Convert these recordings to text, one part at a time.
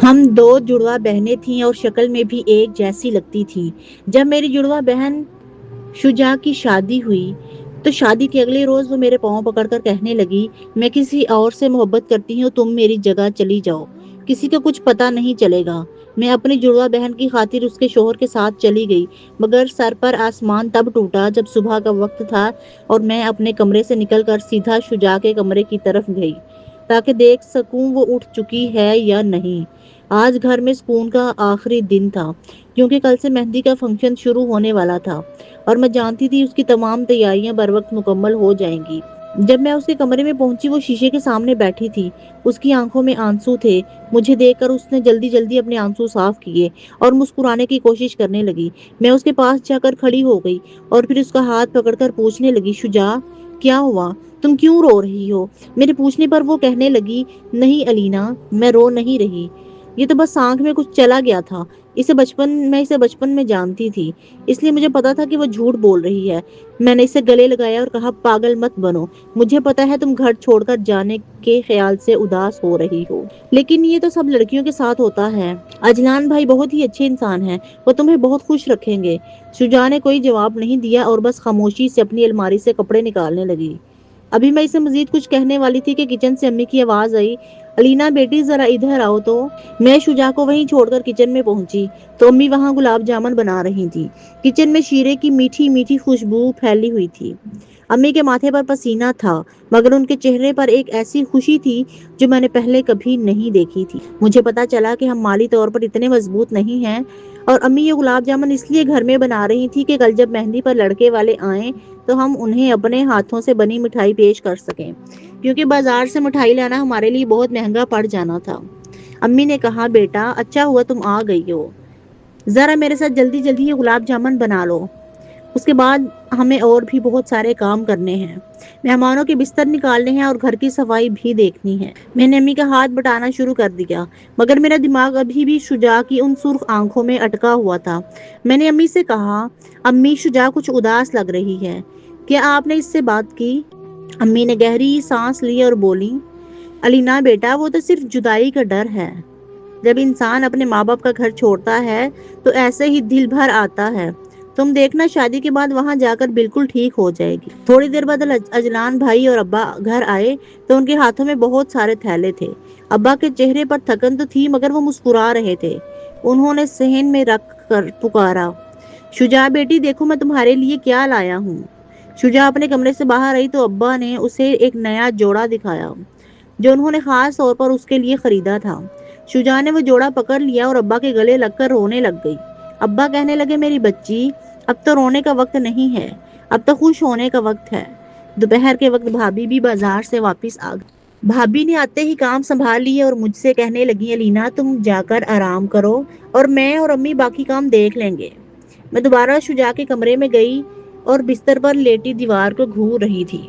ہم دو جڑواں بہنیں تھیں اور شکل میں بھی ایک جیسی لگتی تھیں۔ جب میری جڑواں بہن شجاع کی شادی ہوئی تو شادی کے اگلے روز وہ میرے پاؤں پکڑ کر کہنے لگی، میں کسی اور سے محبت کرتی ہوں، تم میری جگہ چلی جاؤ، کسی کا کچھ پتہ نہیں چلے گا۔ میں اپنی جڑواں بہن کی خاطر اس کے شوہر کے ساتھ چلی گئی، مگر سر پر آسمان تب ٹوٹا جب صبح کا وقت تھا اور میں اپنے کمرے سے نکل کر سیدھا شجاع کے کمرے کی طرف گئی تاکہ دیکھ سکوں وہ اٹھ چکی ہے یا نہیں۔ آج گھر میں سکون کا آخری دن تھا کیونکہ کل سے مہندی کا فنکشن شروع ہونے والا تھا اور میں جانتی تھی اس کی تمام تیاریاں بر وقت مکمل ہو جائیں گی۔ جب میں اس کے کمرے میں پہنچی وہ شیشے کے سامنے بیٹھی تھی، اس کی آنکھوں میں آنسو تھے۔ مجھے دیکھ کر اس نے جلدی جلدی اپنے آنسو صاف کیے اور مسکرانے کی کوشش کرنے لگی۔ میں اس کے پاس جا کر کھڑی ہو گئی اور پھر اس کا ہاتھ پکڑ کر پوچھنے لگی، شجاع کیا ہوا؟ تم کیوں رو رہی ہو؟ میرے پوچھنے پر وہ کہنے لگی، نہیں الینا، میں رو نہیں رہی، یہ تو بس آنکھ میں کچھ چلا گیا تھا۔ اسے بچپن میں جانتی تھی، اس لیے مجھے پتا تھا کہ وہ جھوٹ بول رہی ہے۔ میں نے اسے گلے لگایا اور کہا، پاگل مت بنو، مجھے پتا ہے تم گھر چھوڑ کر جانے کے خیال سے اداس ہو رہی ہو، لیکن یہ تو سب لڑکیوں کے ساتھ ہوتا ہے۔ اجلان بھائی بہت ہی اچھے انسان ہیں، وہ تمہیں بہت خوش رکھیں گے۔ شجاع نے کوئی جواب نہیں دیا اور بس خاموشی سے اپنی الماری سے کپڑے نکالنے لگی۔ ابھی میں اسے مزید کچھ کہنے والی تھی کہ کچن سے امی کی آواز آئی، الینا بیٹی ذرا ادھر آؤ تو۔ میں شجاع کو وہیں چھوڑ کر کچن میں پہنچی تو امی وہاں گلاب جامن بنا رہی تھی۔ کچن میں شیرے کی میٹھی میٹھی خوشبو پھیلی ہوئی تھی۔ امی کے ماتھے پر پسینہ تھا مگر ان کے چہرے پر ایک ایسی خوشی تھی جو میں نے پہلے کبھی نہیں دیکھی تھی۔ مجھے پتا چلا کہ ہم مالی طور پر اتنے مضبوط نہیں ہیں اور امی یہ گلاب جامن اس لیے گھر میں بنا رہی تھی کہ کل جب مہندی پر لڑکے والے آئیں تو ہم انہیں اپنے ہاتھوں سے بنی مٹھائی پیش کر سکیں، کیونکہ بازار سے مٹھائی لانا ہمارے لیے بہت مہنگا پڑ جانا تھا۔ امی نے کہا، بیٹا اچھا ہوا تم آ گئی ہو، ذرا میرے ساتھ جلدی جلدی یہ گلاب جامن بنا لو، اس کے بعد ہمیں اور بھی بہت سارے کام کرنے ہیں، مہمانوں کے بستر نکالنے ہیں اور گھر کی صفائی بھی دیکھنی ہے۔ میں نے امی کا ہاتھ بٹانا شروع کر دیا مگر میرا دماغ ابھی بھی شجاع کی ان سرخ آنکھوں میں اٹکا ہوا تھا۔ میں نے امی سے کہا، امی شجاع کچھ اداس لگ رہی ہے، کیا آپ نے اس سے بات کی؟ امی نے گہری سانس لی اور بولی، الینا بیٹا وہ تو صرف جدائی کا ڈر ہے، جب انسان اپنے ماں باپ کا گھر چھوڑتا ہے تو ایسے ہی دل بھر آتا ہے، تم دیکھنا شادی کے بعد وہاں جا کر بالکل ٹھیک ہو جائے گی۔ تھوڑی دیر بعد اجلان بھائی اور ابا گھر آئے تو ان کے ہاتھوں میں بہت سارے تھیلے تھے۔ ابا کے چہرے پر تھکن تو تھی مگر وہ مسکرا رہے تھے۔ انہوں نے صحن میں رکھ کر پکارا، شجاع بیٹی دیکھو میں تمہارے لیے کیا لایا ہوں۔ شجاع اپنے کمرے سے باہر آئی تو ابا نے اسے ایک نیا جوڑا دکھایا جو انہوں نے خاص طور پر اس کے لیے خریدا تھا۔ شجاع نے وہ جوڑا پکڑ لیا اور ابا کے گلے لگ کر رونے لگ گئی۔ ابا کہنے لگے، میری بچی اب تو رونے کا وقت نہیں ہے، اب تو خوش ہونے کا وقت ہے۔ دوپہر کے وقت بھابھی بھی بازار سے واپس آ گئی۔ بھابھی نے آتے ہی کام سنبھال لیے اور مجھ سے کہنے لگی، الینا تم جا کر آرام کرو اور میں اور امی باقی کام دیکھ لیں گے۔ میں دوبارہ شجاع کے کمرے میں گئی اور بستر پر لیٹی دیوار کو گھور رہی تھی۔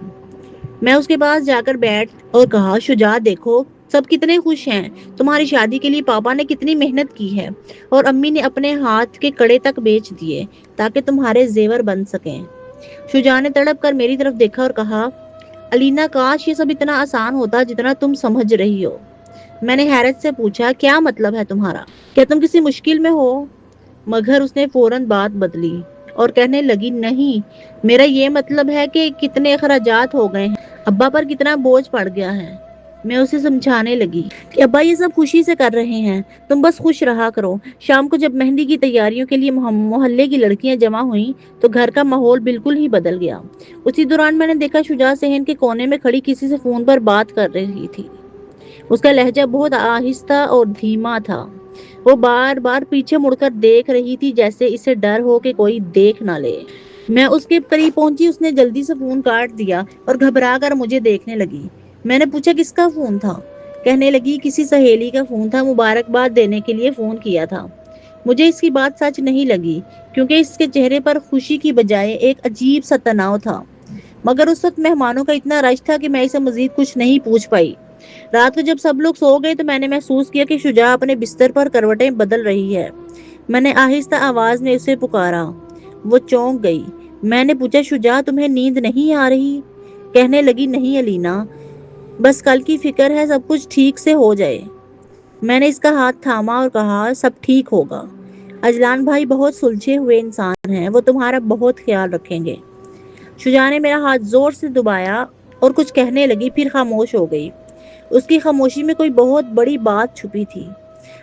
میں اس کے پاس جا کر بیٹھ اور کہا، شجاع دیکھو سب کتنے خوش ہیں، تمہاری شادی کے لیے پاپا نے کتنی محنت کی ہے اور امی نے اپنے ہاتھ کے کڑے تک بیچ دیے تاکہ تمہارے زیور بن سکیں۔ شجاع نے تڑپ کر میری طرف دیکھا اور کہا، الینا کاش یہ سب اتنا آسان ہوتا جتنا تم سمجھ رہی ہو۔ میں نے حیرت سے پوچھا، کیا مطلب ہے تمہارا؟ کیا تم کسی مشکل میں ہو؟ مگر اس نے فوراً بات بدلی اور کہنے لگی، نہیں، میرا یہ مطلب ہے کہ کتنے اخراجات ہو گئے ہیں، ابا پر کتنا بوجھ پڑ گیا ہے۔ میں اسے سمجھانے لگی کہ ابا یہ سب خوشی سے کر رہے ہیں، تم بس خوش رہا کرو۔ شام کو جب مہندی کی تیاریوں کے لیے محلے کی لڑکیاں جمع ہوئیں تو گھر کا ماحول بالکل ہی بدل گیا۔ اسی دوران میں نے دیکھا شجاع صحن کے کونے میں کھڑی کسی سے فون پر بات کر رہی تھی۔ اس کا لہجہ بہت آہستہ اور دھیما تھا، وہ بار بار پیچھے مڑ کر دیکھ رہی تھی جیسے اسے ڈر ہو کہ کوئی دیکھ نہ لے۔ میں اس کے قریب پہنچی، اس نے جلدی سے فون کاٹ دیا اور گھبرا کر مجھے دیکھنے لگی۔ میں نے پوچھا، کس کا فون تھا؟ کہنے لگی، کسی سہیلی کا فون تھا، مبارکباد دینے کے لیے فون کیا تھا۔ مجھے اس کی بات سچ نہیں لگی کیونکہ اس کے چہرے پر خوشی کی بجائے ایک عجیب سا تناؤ تھا، مگر اس وقت مہمانوں کا اتنا رش تھا کہ میں اسے مزید کچھ نہیں پوچھ پائی۔ رات کو جب سب لوگ سو گئے تو میں نے محسوس کیا کہ شجاع اپنے بستر پر کروٹیں بدل رہی ہے۔ میں نے آہستہ آواز میں اسے پکارا، وہ چونک گئی۔ میں نے پوچھا، شجاع تمہیں نیند نہیں آ رہی؟ کہنے لگی، نہیں الینا، بس کل کی فکر ہے، سب کچھ ٹھیک سے ہو جائے۔ میں نے اس کا ہاتھ تھاما اور کہا سب ٹھیک ہوگا، اجلان بھائی بہت سلجھے ہوئے انسان ہیں، وہ تمہارا بہت خیال رکھیں گے۔ شجاع نے میرا ہاتھ زور سے دبایا اور کچھ کہنے لگی، پھر خاموش ہو گئی۔ اس کی خاموشی میں کوئی بہت بڑی بات چھپی تھی۔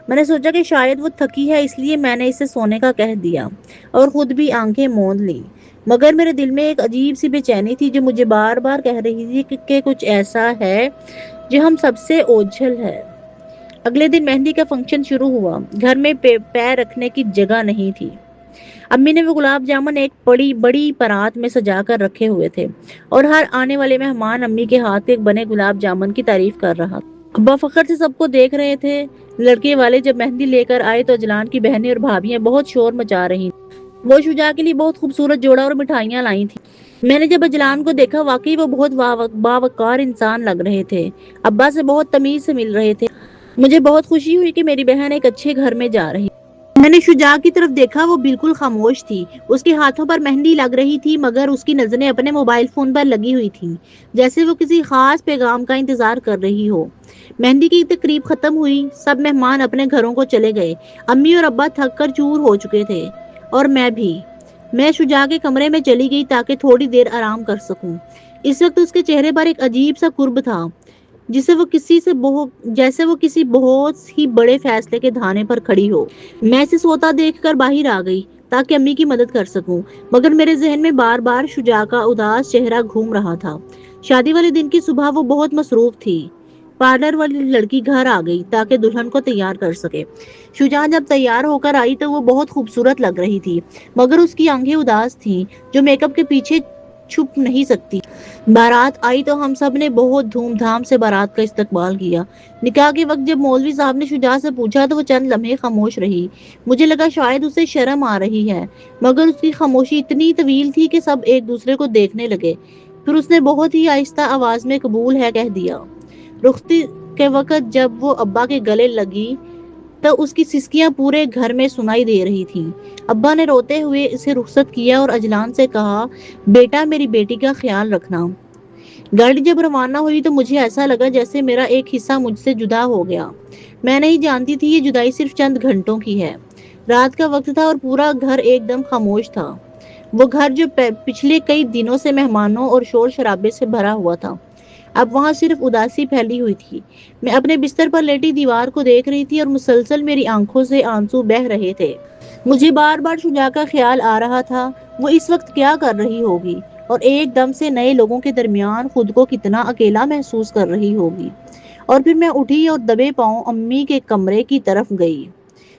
میں نے سوچا کہ شاید وہ تھکی ہے، اس لیے میں نے اسے سونے کا کہہ دیا اور خود بھی آنکھیں موند لی، مگر میرے دل میں ایک عجیب سی بے چینی تھی جو مجھے بار بار کہہ رہی تھی کہ کچھ ایسا ہے جو ہم سب سے اوجھل ہے۔ اگلے دن مہندی کا فنکشن شروع ہوا۔ گھر میں پیر رکھنے کی جگہ نہیں تھی۔ امی نے وہ گلاب جامن ایک بڑی پرات میں سجا کر رکھے ہوئے تھے اور ہر آنے والے مہمان امی کے ہاتھ کے بنے گلاب جامن کی تعریف کر رہا تھا۔ ابا فخر سے سب کو دیکھ رہے تھے۔ لڑکے والے جب مہندی لے کر آئے تو اجلان کی بہنیں اور بھابیاں بہت شور مچا رہی تھیں۔ وہ شجاع کے لیے بہت خوبصورت جوڑا اور مٹھائیاں لائی تھیں۔ میں نے جب اجلان کو دیکھا، واقعی وہ بہت باوقار انسان لگ رہے تھے۔ ابا سے بہت تمیز سے مل رہے تھے۔ مجھے بہت خوشی ہوئی کہ میری بہن ایک اچھے گھر میں جا رہی۔ میں نے شجاع کی طرف دیکھا، وہ بالکل خاموش تھی۔ اس کے ہاتھوں پر مہندی لگ رہی تھی مگر اس کی نظریں اپنے موبائل فون پر لگی ہوئی تھیں، جیسے وہ کسی خاص پیغام کا انتظار کر رہی ہو۔ مہندی کی تقریب ختم ہوئی، سب مہمان اپنے گھروں کو چلے گئے۔ امی اور ابا تھک کر چور ہو چکے تھے اور میں بھی۔ میں شجاع کے کمرے میں چلی گئی تاکہ تھوڑی دیر آرام کر سکوں۔ اس وقت اس کے چہرے پر ایک عجیب سا قرب تھا، جیسے وہ کسی بہت ہی بڑے فیصلے کے دھانے پر کھڑی ہو۔ میں اسے سوتا دیکھ کر باہر آ گئی تاکہ امی کی مدد کر سکوں، مگر میرے ذہن میں بار بار شجاع کا اداس چہرہ گھوم رہا تھا۔ شادی والے دن کی صبح وہ بہت مصروف تھی۔ پارلر والی لڑکی گھر آ گئی تاکہ دلہن کو تیار کر سکے۔ شجاع جب تیار ہو کر آئی تو وہ بہت خوبصورت لگ رہی تھی، مگر اس کی آنکھیں اداس تھیں جو میک اپ کے پیچھے چھپ نہیں سکتی۔ بارات آئی تو ہم سب نے بہت دھوم دھام سے بارات کا استقبال کیا۔ نکاح کے وقت جب مولوی صاحب نے شجاع سے پوچھا تو وہ چند لمحے خاموش رہی۔ مجھے لگا شاید اسے شرم آ رہی ہے، مگر اس کی خاموشی اتنی طویل تھی کہ سب ایک دوسرے کو دیکھنے لگے۔ پھر اس نے بہت ہی آہستہ آواز میں قبول ہے کہہ دیا۔ رخصتی کے وقت جب وہ ابا کے گلے لگی تو اس کی سسکیاں پورے گھر میں سنائی دے رہی تھیں۔ ابا نے روتے ہوئے اسے رخصت کیا اور اجلان سے کہا، بیٹا میری بیٹی کا خیال رکھنا۔ گاڑی جب روانہ ہوئی تو مجھے ایسا لگا جیسے میرا ایک حصہ مجھ سے جدا ہو گیا۔ میں نہیں جانتی تھی یہ جدائی صرف چند گھنٹوں کی ہے۔ رات کا وقت تھا اور پورا گھر ایک دم خاموش تھا۔ وہ گھر جو پچھلے کئی دنوں سے مہمانوں اور شور شرابے سے بھرا ہوا تھا، اب وہاں صرف اداسی پھیلی ہوئی تھی۔ میں اپنے بستر پر لیٹی دیوار کو دیکھ رہی تھی اور مسلسل میری آنکھوں سے آنسو بہہ رہے تھے۔ مجھے بار بار شجاع کا خیال آ رہا تھا، وہ اس وقت کیا کر رہی ہوگی اور ایک دم سے نئے لوگوں کے درمیان خود کو کتنا اکیلا محسوس کر رہی ہوگی۔ اور پھر میں اٹھی اور دبے پاؤں امی کے کمرے کی طرف گئی۔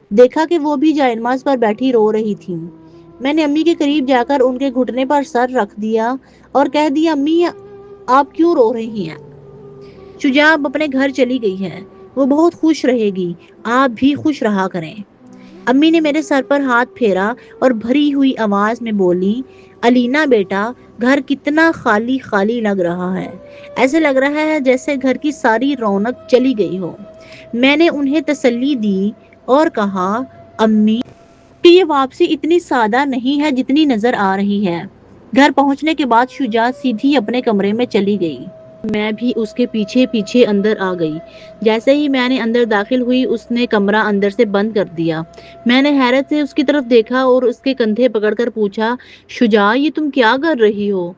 دیکھا کہ وہ بھی جائے نماز پر بیٹھی رو رہی تھی۔ میں نے امی کے قریب جا کر ان کے گھٹنے پر سر رکھ دیا اور کہہ دیا، امی آپ کیوں رو رہی ہیں؟ شجاع اب اپنے گھر چلی گئی ہے، وہ بہت خوش رہے گی، آپ بھی خوش رہا کریں۔ امی نے میرے سر پر ہاتھ پھیرا اور بھری ہوئی آواز میں بولی، الینا بیٹا، گھر کتنا خالی خالی لگ رہا ہے، ایسے لگ رہا ہے جیسے گھر کی ساری رونق چلی گئی ہو۔ میں نے انہیں تسلی دی اور کہا، امی کہ یہ واپسی اتنی سادہ نہیں ہے جتنی نظر آ رہی ہے۔ گھر پہنچنے کے بعد شجاع سیدھی اپنے کمرے میں چلی گئی۔ میں بھی اس کے پیچھے پیچھے اندر آ گئی۔ جیسے ہی میں نے اندر داخل ہوئی اس نے کمرہ اندر سے بند کر دیا۔ میں نے حیرت سے اس کی طرف دیکھا اور اس کے کندھے پکڑ کر پوچھا، شجاع یہ تم کیا کر رہی ہو؟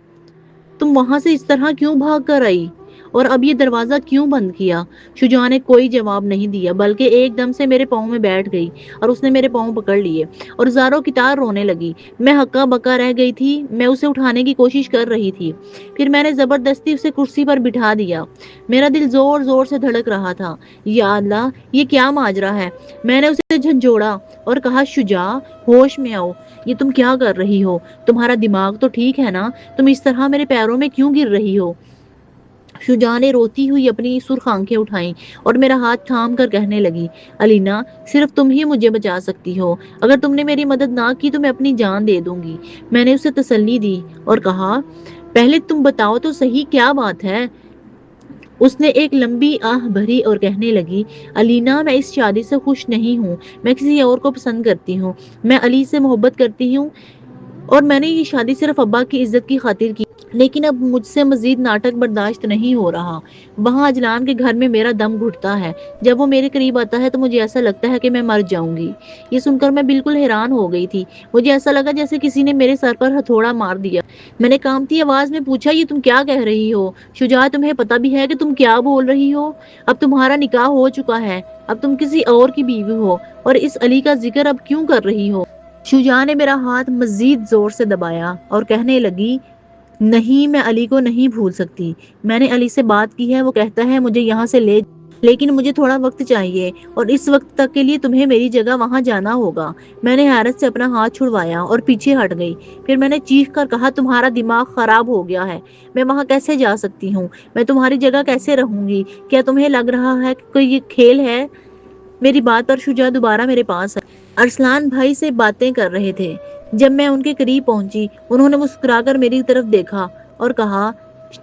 تم وہاں سے اس طرح کیوں بھاگ کر آئی اور اب یہ دروازہ کیوں بند کیا؟ شجاع نے کوئی جواب نہیں دیا بلکہ ایک دم سے میرے پاؤں میں بیٹھ گئی اور اس نے میرے پاؤں پکڑ لیے اور زاروں کی طرح رونے لگی۔ میں ہکا بکا رہ گئی تھی۔ میں اسے اٹھانے کی کوشش کر رہی تھی، پھر میں نے زبردستی اسے کرسی پر بٹھا دیا۔ میرا دل زور زور سے دھڑک رہا تھا۔ یا اللہ، یہ کیا ماجرا ہے؟ میں نے اسے جھنجھوڑا اور کہا، شجاع ہوش میں آؤ، یہ تم کیا کر رہی ہو؟ تمہارا دماغ تو ٹھیک ہے نا؟ تم اس طرح میرے پیروں میں کیوں گر رہی ہو؟ شجاع نے روتی ہوئی اپنی سرخ آنکھیں اٹھائیں اور میرا ہاتھ تھام کر کہنے لگی، الینا صرف تم ہی مجھے بچا سکتی ہو، اگر تم نے میری مدد نہ کی تو میں اپنی جان دے دوں گی۔ میں نے اسے تسلی دی اور کہا، پہلے تم بتاؤ تو صحیح کیا بات ہے؟ اس نے ایک لمبی آہ بھری اور کہنے لگی، الینا میں اس شادی سے خوش نہیں ہوں، میں کسی اور کو پسند کرتی ہوں، میں علی سے محبت کرتی ہوں اور میں نے یہ شادی صرف ابا کی عزت کی خاطر کی۔ لیکن اب مجھ سے مزید ناٹک برداشت نہیں ہو رہا۔ وہاں اجلان کے گھر میں میرا دم گھٹتا ہے۔ جب وہ میرے قریب آتا ہے تو مجھے ایسا لگتا ہے کہ میں مر جاؤں گی۔ یہ سن کر میں بالکل حیران ہو گئی تھی۔ مجھے ایسا لگا جیسے کسی نے میرے سر پر ہتھوڑا مار دیا۔ میں نے کانپتی آواز میں پوچھا، یہ تم کیا کہہ رہی ہو؟ شجاع، تمہیں پتہ بھی ہے کہ تم کیا بول رہی ہو؟ اب تمہارا نکاح ہو چکا ہے، اب تم کسی اور کی بیوی ہو، اور اس علی کا ذکر اب کیوں کر رہی ہو؟ شجاع نے میرا ہاتھ مزید زور سے دبایا اور کہنے لگی، نہیں، میں علی کو نہیں بھول سکتی۔ میں نے علی سے بات کی ہے، وہ کہتا ہے مجھے یہاں سے لے، لیکن مجھے تھوڑا وقت چاہیے، اور اس وقت تک کے لیے تمہیں میری جگہ وہاں جانا ہوگا۔ میں نے حیرت سے اپنا ہاتھ چھڑوایا اور پیچھے ہٹ گئی۔ پھر میں نے چیخ کر کہا، تمہارا دماغ خراب ہو گیا ہے، میں وہاں کیسے جا سکتی ہوں؟ میں تمہاری جگہ کیسے رہوں گی؟ کیا تمہیں لگ رہا ہے کہ کوئی یہ کھیل ہے؟ میری بات پر شجاع دوبارہ میرے پاس آئے۔ ارسلان بھائی سے باتیں کر رہے تھے۔ جب میں ان کے قریب پہنچی، انہوں نے مسکرا کر میری طرف دیکھا اور کہا،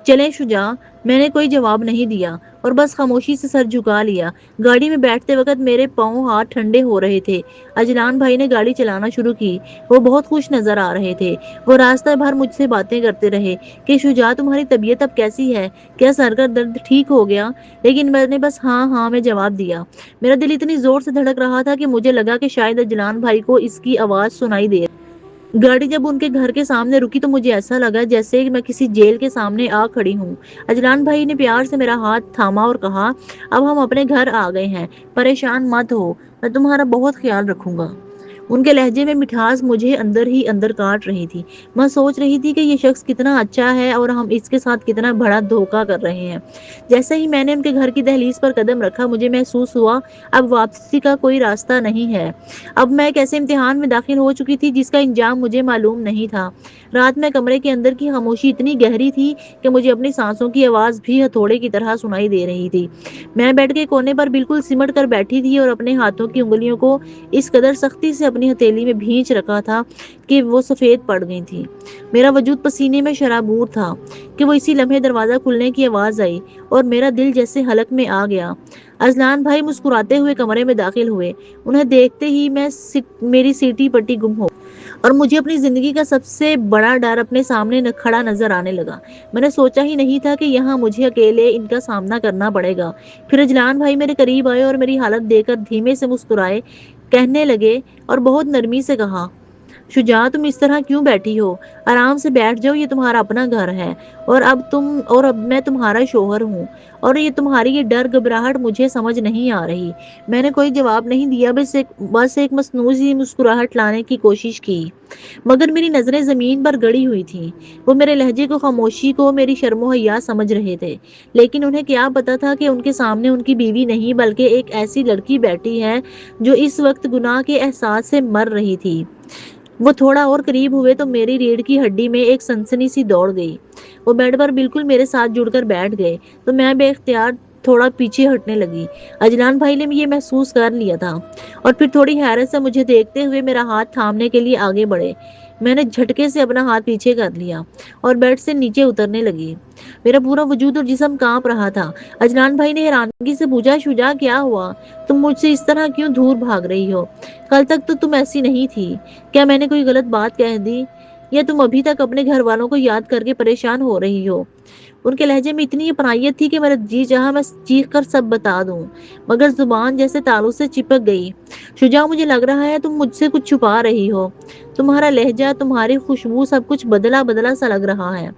چلیں شجاع۔ میں نے کوئی جواب نہیں دیا اور بس خاموشی سے سر جھکا لیا۔ گاڑی میں بیٹھتے وقت میرے پاؤں ہاتھ ٹھنڈے ہو رہے تھے۔ اجلان بھائی نے گاڑی چلانا شروع کی۔ وہ بہت خوش نظر آ رہے تھے۔ وہ راستہ بھر مجھ سے باتیں کرتے رہے کہ شجاع، تمہاری طبیعت اب کیسی ہے؟ کیا سر کا درد ٹھیک ہو گیا؟ لیکن میں نے بس ہاں ہاں میں جواب دیا۔ میرا دل اتنی زور سے دھڑک رہا تھا کہ مجھے لگا کہ شاید اجلان بھائی کو اس کی آواز سنائی دے۔ گاڑی جب ان کے گھر کے سامنے رکی تو مجھے ایسا لگا جیسے میں کسی جیل کے سامنے آ کھڑی ہوں۔ اجلان بھائی نے پیار سے میرا ہاتھ تھاما اور کہا، اب ہم اپنے گھر آ گئے ہیں، پریشان مت ہو، میں تمہارا بہت خیال رکھوں گا۔ ان کے لہجے میں مٹھاس مجھے اندر ہی اندر کاٹ رہی تھی۔ میں سوچ رہی تھی کہ یہ شخص کتنا اچھا ہے اور ہم اس کے ساتھ کتنا بڑا دھوکا کر رہے ہیں۔ جیسے ہی میں نے ان کے گھر کی دہلیز پر قدم رکھا، مجھے محسوس ہوا اب واپسی کا کوئی راستہ نہیں ہے۔ اب میں ایک ایسے امتحان میں داخل ہو چکی تھی جس کا انجام مجھے معلوم نہیں تھا۔ رات میں کمرے کے اندر کی خاموشی اتنی گہری تھی کہ مجھے اپنی سانسوں کی آواز بھی ہتھوڑے کی طرح سنائی دے رہی تھی۔ میں بیڈ کے کونے پر بالکل سمٹ کر بیٹھی تھی اور اپنے ہاتھوں کی انگلیوں کو اس قدر سختی سے اپنی ہتھیلی میں بھینچ رکھا تھا کہ وہ سفید پڑ گئی تھی۔ میرا وجود پسینے میں شرابور تھا کہ وہ اسی لمحے دروازہ کھلنے کی آواز آئی اور میرا دل جیسے حلق میں آ گیا۔ ارسلان بھائی مسکراتے ہوئے کمرے میں داخل ہوئے۔ انہیں دیکھتے ہی میری سیٹی پٹی گم ہو اور مجھے اپنی زندگی کا سب سے بڑا ڈر اپنے سامنے کھڑا نظر آنے لگا۔ میں نے سوچا ہی نہیں تھا کہ یہاں مجھے اکیلے ان کا سامنا کرنا پڑے گا۔ پھر اجلان بھائی میرے قریب آئے اور میری حالت دیکھ کر دھیمے سے مسکرائے، کہنے لگے اور بہت نرمی سے کہا، شجاع، تم اس طرح کیوں بیٹھی ہو؟ آرام سے بیٹھ جاؤ، یہ تمہارا اپنا گھر ہے، اور اب میں تمہارا شوہر ہوں، اور تمہاری یہ ڈر گھبراہٹ مجھے سمجھ نہیں آ رہی۔ میں نے کوئی جواب نہیں دیا، بس ایک مصنوعی مسکراہٹ لانے کی کوشش کی، مگر میری نظریں زمین پر گڑی ہوئی تھیں۔ وہ میرے لہجے کو، خاموشی کو میری شرم و حیا سمجھ رہے تھے، لیکن انہیں کیا پتا تھا کہ ان کے سامنے ان کی بیوی نہیں بلکہ ایک ایسی لڑکی بیٹھی ہے جو اس وقت گناہ کے احساس سے مر رہی تھی۔ وہ تھوڑا اور قریب ہوئے تو میری ریڑھ کی ہڈی میں ایک سنسنی سی دوڑ گئی۔ وہ بیڈ پر بالکل میرے ساتھ جڑ کر بیٹھ گئے تو میں بے اختیار تھوڑا پیچھے ہٹنے لگی۔ اجلان بھائی نے یہ محسوس کر لیا تھا اور پھر تھوڑی حیرت سے مجھے دیکھتے ہوئے میرا ہاتھ تھامنے کے لیے آگے بڑھے۔ میں نے جھٹکے سے اپنا ہاتھ پیچھے کر لیا اور بیڈ سے نیچے اترنے لگی۔ میرا پورا وجود اور جسم کانپ رہا تھا۔ اجلان بھائی نے حیرانگی سے پوچھا، شجاع، کیا ہوا؟ تم مجھ سے اس طرح کیوں دور بھاگ رہی ہو؟ کل تک تو تم ایسی نہیں تھی۔ کیا میں نے کوئی غلط بات کہہ دی، یا تم ابھی تک اپنے گھر والوں کو یاد کر کے پریشان ہو رہی ہو؟ ان کے لہجے میں اتنی اپنائیت تھی کہ میرا جی چاہا میں چیخ کر سب بتا دوں، مگر زبان جیسے تالوں سے چپک گئی۔ شجاع، مجھے لگ رہا ہے تم مجھ سے کچھ چھپا رہی ہو۔ تمہارا لہجہ، تمہاری خوشبو، سب کچھ بدلا بدلا سا لگ رہا ہے۔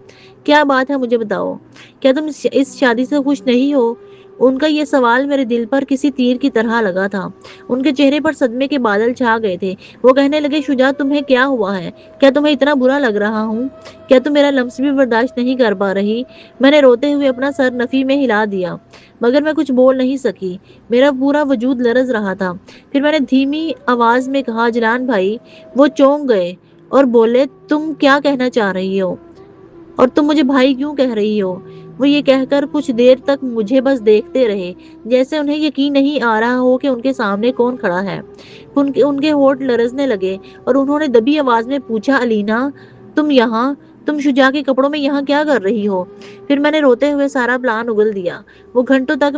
کیا بات ہے، مجھے بتاؤ۔ کیا تم اس شادی سے خوش نہیں ہو؟ ان کا یہ سوال میرے دل پر کسی تیر کی طرح لگا تھا۔ ان کے چہرے پر صدمے کے بادل چھا گئے تھے۔ وہ کہنے لگے، شجاع، تمہیں کیا ہوا ہے؟ کیا تمہیں اتنا برا لگ رہا ہوں؟ کیا تم میرا لمس بھی برداشت نہیں کر پا رہی؟ میں نے روتے ہوئے اپنا سر نفی میں ہلا دیا، مگر میں کچھ بول نہیں سکی۔ میرا پورا وجود لرز رہا تھا۔ پھر میں نے دھیمی آواز میں کہا، اجلان بھائی۔ وہ چونک گئے اور بولے، تم کیا کہنا چاہ رہی ہو؟ اور تم مجھے بھائی کیوں کہہ رہی ہو؟ وہ یہ کہہ کر کچھ دیر تک مجھے بس دیکھتے رہے، جیسے انہیں یقین نہیں آ رہا ہو کہ ان کے سامنے کون کھڑا ہے۔ ان کے ہونٹ لرزنے لگے اور انہوں نے دبی آواز میں پوچھا، علینا، تم یہاں، تم شجاع کے کپڑوں میں یہاں کیا کر رہی ہو؟ پھر میں نے روتے ہوئے سارا پلان اگل دیا۔ وہ گھنٹوں تک